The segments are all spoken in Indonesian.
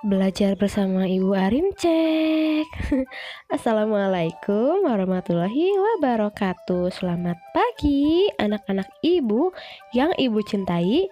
Belajar bersama Ibu Arimcek. Assalamualaikum warahmatullahi wabarakatuh. Selamat pagi anak-anak ibu yang ibu cintai.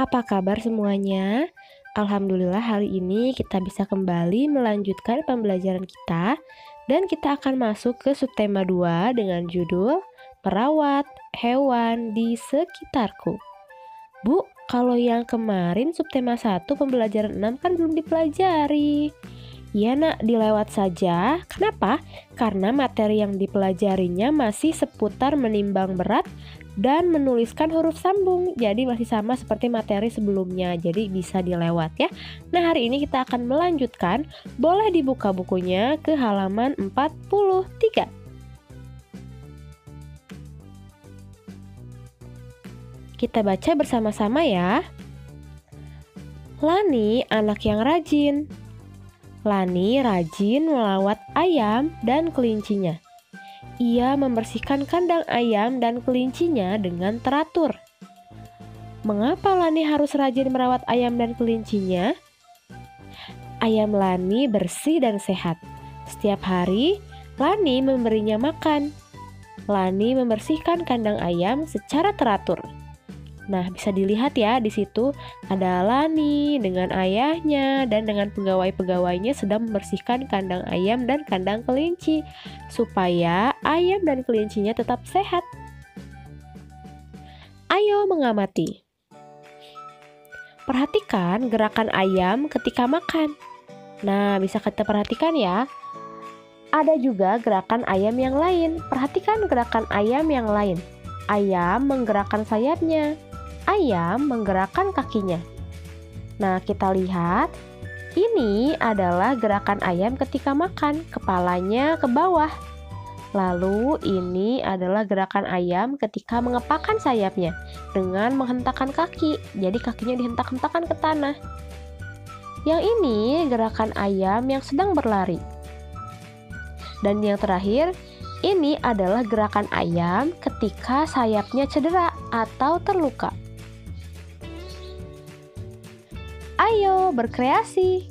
Apa kabar semuanya? Alhamdulillah hari ini kita bisa kembali melanjutkan pembelajaran kita. Dan kita akan masuk ke subtema 2 dengan judul Merawat Hewan di Sekitarku. Bu, kalau yang kemarin subtema 1 pembelajaran 6 kan belum dipelajari. Iya nak, dilewat saja. Kenapa? Karena materi yang dipelajarinya masih seputar menimbang berat dan menuliskan huruf sambung. Jadi masih sama seperti materi sebelumnya. Jadi bisa dilewat ya. Nah, hari ini kita akan melanjutkan. Boleh dibuka bukunya ke halaman 43. Kita baca bersama-sama ya. Lani anak yang rajin. Lani rajin melawat ayam dan kelincinya. Ia membersihkan kandang ayam dan kelincinya dengan teratur. Mengapa Lani harus rajin merawat ayam dan kelincinya? Ayam Lani bersih dan sehat. Setiap hari, Lani memberinya makan. Lani membersihkan kandang ayam secara teratur. Nah, bisa dilihat ya di situ ada Lani dengan ayahnya dan dengan pegawai-pegawainya sedang membersihkan kandang ayam dan kandang kelinci supaya ayam dan kelincinya tetap sehat. Ayo mengamati. Perhatikan gerakan ayam ketika makan. Nah, bisa kita perhatikan ya. Ada juga gerakan ayam yang lain. Perhatikan gerakan ayam yang lain. Ayam menggerakkan sayapnya. Ayam menggerakkan kakinya. Nah, kita lihat ini adalah gerakan ayam ketika makan, kepalanya ke bawah. Lalu ini adalah gerakan ayam ketika mengepakkan sayapnya dengan menghentakkan kaki. Jadi kakinya dihentak-hentakkan ke tanah. Yang ini gerakan ayam yang sedang berlari. Dan yang terakhir, ini adalah gerakan ayam ketika sayapnya cedera atau terluka. Ayo berkreasi.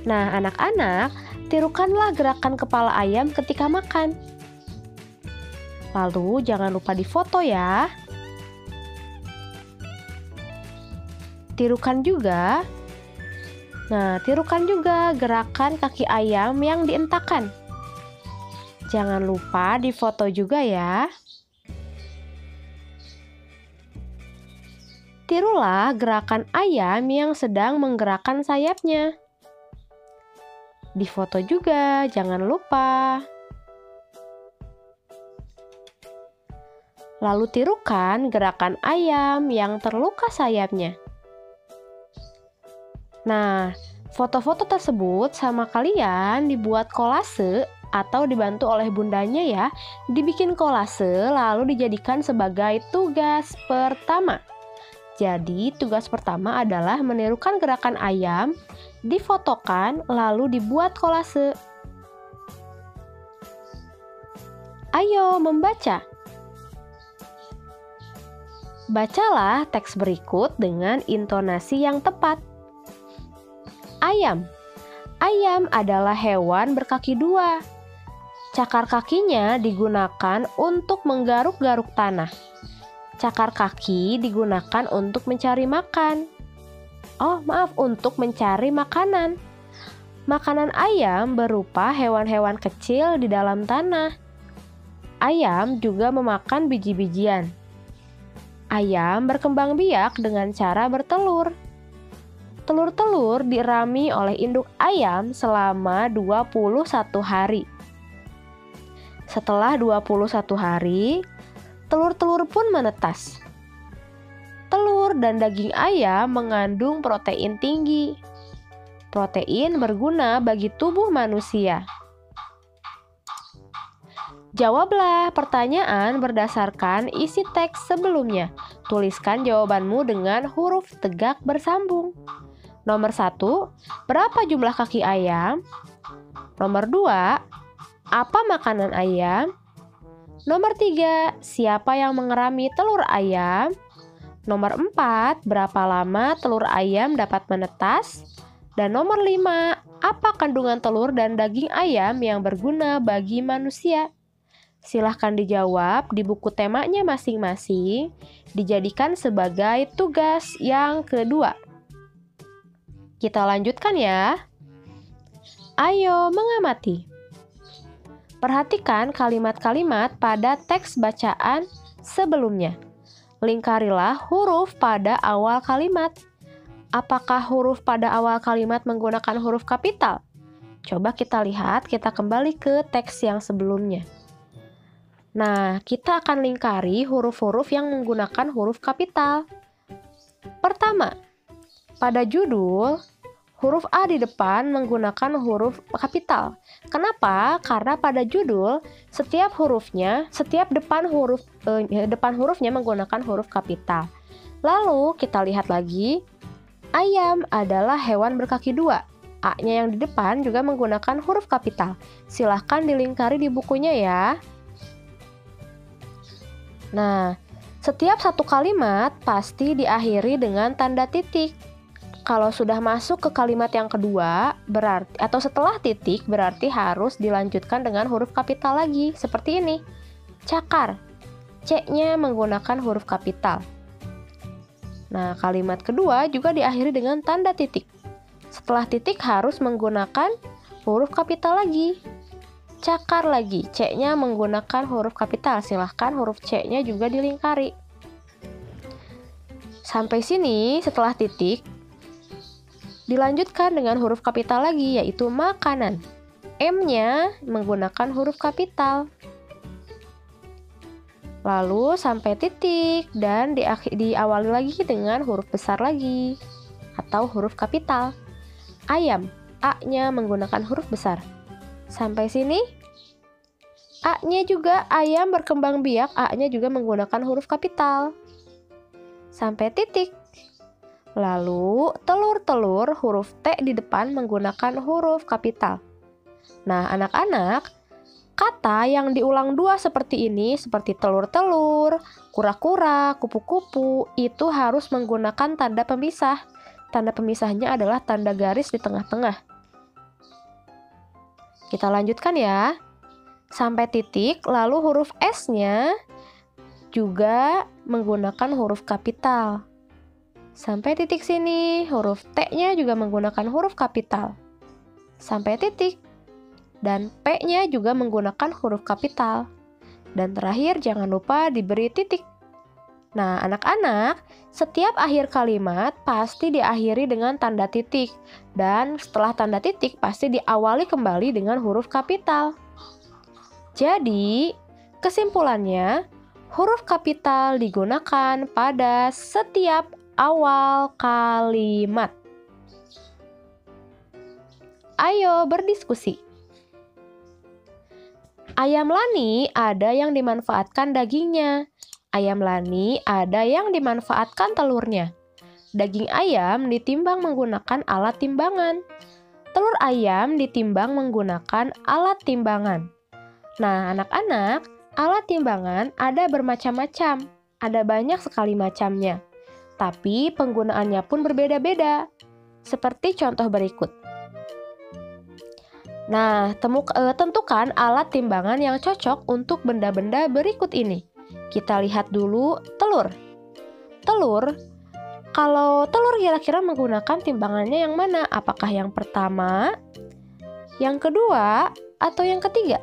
Nah, anak-anak, tirukanlah gerakan kepala ayam ketika makan. Lalu jangan lupa difoto ya. Tirukan juga. Nah, tirukan juga gerakan kaki ayam yang dientakkan. Jangan lupa difoto juga ya. Tirulah gerakan ayam yang sedang menggerakkan sayapnya. Difoto juga, jangan lupa. Lalu tirukan gerakan ayam yang terluka sayapnya. Nah, foto-foto tersebut sama kalian dibuat kolase atau dibantu oleh bundanya ya. Dibikin kolase lalu dijadikan sebagai tugas pertama. Jadi, tugas pertama adalah menirukan gerakan ayam, difotokan, lalu dibuat kolase. Ayo membaca. Bacalah teks berikut dengan intonasi yang tepat. Ayam. Ayam adalah hewan berkaki dua. Cakar kakinya digunakan untuk menggaruk-garuk tanah. Cakar kaki digunakan untuk mencari makan. Untuk mencari makanan. Makanan ayam berupa hewan-hewan kecil di dalam tanah. Ayam juga memakan biji-bijian. Ayam berkembang biak dengan cara bertelur. Telur-telur dirami oleh induk ayam selama 21 hari. Setelah 21 hari, telur-telur pun menetas. Telur dan daging ayam mengandung protein tinggi. Protein berguna bagi tubuh manusia. Jawablah pertanyaan berdasarkan isi teks sebelumnya. Tuliskan jawabanmu dengan huruf tegak bersambung. Nomor 1, berapa jumlah kaki ayam? Nomor 2, apa makanan ayam? Nomor 3, siapa yang mengerami telur ayam? Nomor 4, berapa lama telur ayam dapat menetas? Dan nomor 5, apa kandungan telur dan daging ayam yang berguna bagi manusia? Silahkan dijawab di buku temanya masing-masing, dijadikan sebagai tugas yang kedua. Kita lanjutkan ya. Ayo mengamati. Perhatikan kalimat-kalimat pada teks bacaan sebelumnya. Lingkarilah huruf pada awal kalimat. Apakah huruf pada awal kalimat menggunakan huruf kapital? Coba kita lihat, kita kembali ke teks yang sebelumnya. Nah, kita akan lingkari huruf-huruf yang menggunakan huruf kapital. Pertama, pada judul, huruf A di depan menggunakan huruf kapital. Kenapa? Karena pada judul, setiap depan hurufnya menggunakan huruf kapital. Lalu, kita lihat lagi, ayam adalah hewan berkaki dua. A-nya yang di depan juga menggunakan huruf kapital. Silahkan dilingkari di bukunya ya. Nah, setiap satu kalimat pasti diakhiri dengan tanda titik. Kalau sudah masuk ke kalimat yang kedua, atau setelah titik, berarti harus dilanjutkan dengan huruf kapital lagi, seperti ini. Cakar, C-nya menggunakan huruf kapital. Nah, kalimat kedua juga diakhiri dengan tanda titik. Setelah titik harus menggunakan huruf kapital lagi. Cakar lagi, C-nya menggunakan huruf kapital. Silahkan huruf C-nya juga dilingkari. Sampai sini, setelah titik, dilanjutkan dengan huruf kapital lagi, yaitu makanan. M-nya menggunakan huruf kapital. Lalu sampai titik, dan diawali lagi dengan huruf besar lagi, atau huruf kapital. Ayam, A-nya menggunakan huruf besar. Sampai sini, A-nya juga ayam berkembang biak, A-nya juga menggunakan huruf kapital. Sampai titik. Lalu, telur-telur, huruf T di depan menggunakan huruf kapital. Nah, anak-anak, kata yang diulang dua seperti ini, seperti telur-telur, kura-kura, kupu-kupu, itu harus menggunakan tanda pemisah. Tanda pemisahnya adalah tanda garis di tengah-tengah. Kita lanjutkan ya. Sampai titik, lalu huruf S-nya juga menggunakan huruf kapital. Sampai titik sini, huruf T-nya juga menggunakan huruf kapital. Sampai titik. Dan P-nya juga menggunakan huruf kapital. Dan terakhir, jangan lupa diberi titik. Nah, anak-anak, setiap akhir kalimat pasti diakhiri dengan tanda titik. Dan setelah tanda titik pasti diawali kembali dengan huruf kapital. Jadi, kesimpulannya, huruf kapital digunakan pada setiap awal kalimat. Ayo berdiskusi. Ayam Lani ada yang dimanfaatkan dagingnya. Ayam Lani ada yang dimanfaatkan telurnya. Daging ayam ditimbang menggunakan alat timbangan. Telur ayam ditimbang menggunakan alat timbangan. Nah, anak-anak, alat timbangan ada bermacam-macam. Ada banyak sekali macamnya. Tapi penggunaannya pun berbeda-beda. Seperti contoh berikut. Nah, tentukan alat timbangan yang cocok untuk benda-benda berikut ini. Kita lihat dulu telur. Kalau telur kira-kira menggunakan timbangannya yang mana? Apakah yang pertama, yang kedua, atau yang ketiga?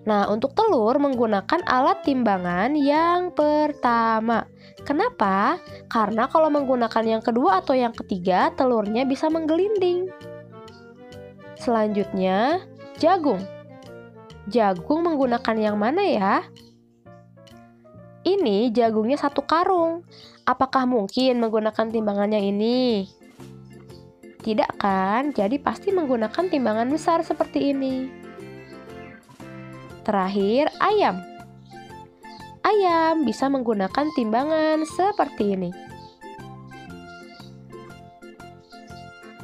Nah, untuk telur menggunakan alat timbangan yang pertama. Kenapa? Karena kalau menggunakan yang kedua atau yang ketiga, telurnya bisa menggelinding. Selanjutnya, jagung. Jagung menggunakan yang mana ya? Ini jagungnya satu karung. Apakah mungkin menggunakan timbangannya ini? Tidak kan? Jadi pasti menggunakan timbangan besar seperti ini. Terakhir, ayam. Ayam bisa menggunakan timbangan seperti ini.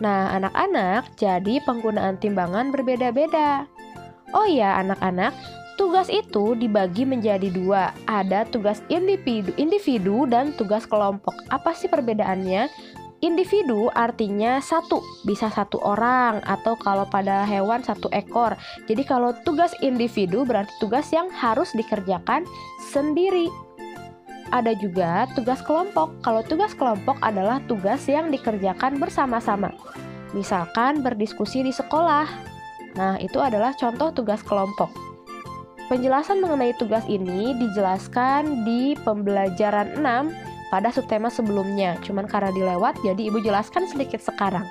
Nah, anak-anak, jadi penggunaan timbangan berbeda-beda. Oh ya, anak-anak, tugas itu dibagi menjadi dua. Ada tugas individu dan tugas kelompok. Apa sih perbedaannya? Individu artinya satu, bisa satu orang, atau kalau pada hewan satu ekor. Jadi kalau tugas individu berarti tugas yang harus dikerjakan sendiri. Ada juga tugas kelompok. Kalau tugas kelompok adalah tugas yang dikerjakan bersama-sama. Misalkan berdiskusi di sekolah. Nah, itu adalah contoh tugas kelompok. Penjelasan mengenai tugas ini dijelaskan di pembelajaran 6 pada subtema sebelumnya. Cuman karena dilewat, jadi Ibu jelaskan sedikit sekarang.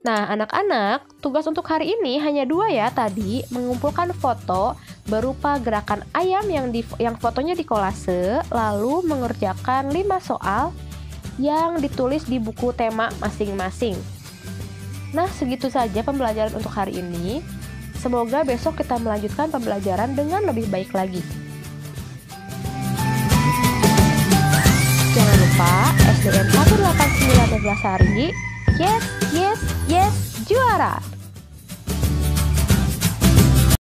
Nah, anak-anak, tugas untuk hari ini hanya 2 ya tadi, mengumpulkan foto berupa gerakan ayam yang fotonya dikolase, lalu mengerjakan 5 soal yang ditulis di buku tema masing-masing. Nah, segitu saja pembelajaran untuk hari ini. Semoga besok kita melanjutkan pembelajaran dengan lebih baik lagi. Jangan lupa SDN 189 Neglasari, yes, yes, yes, juara!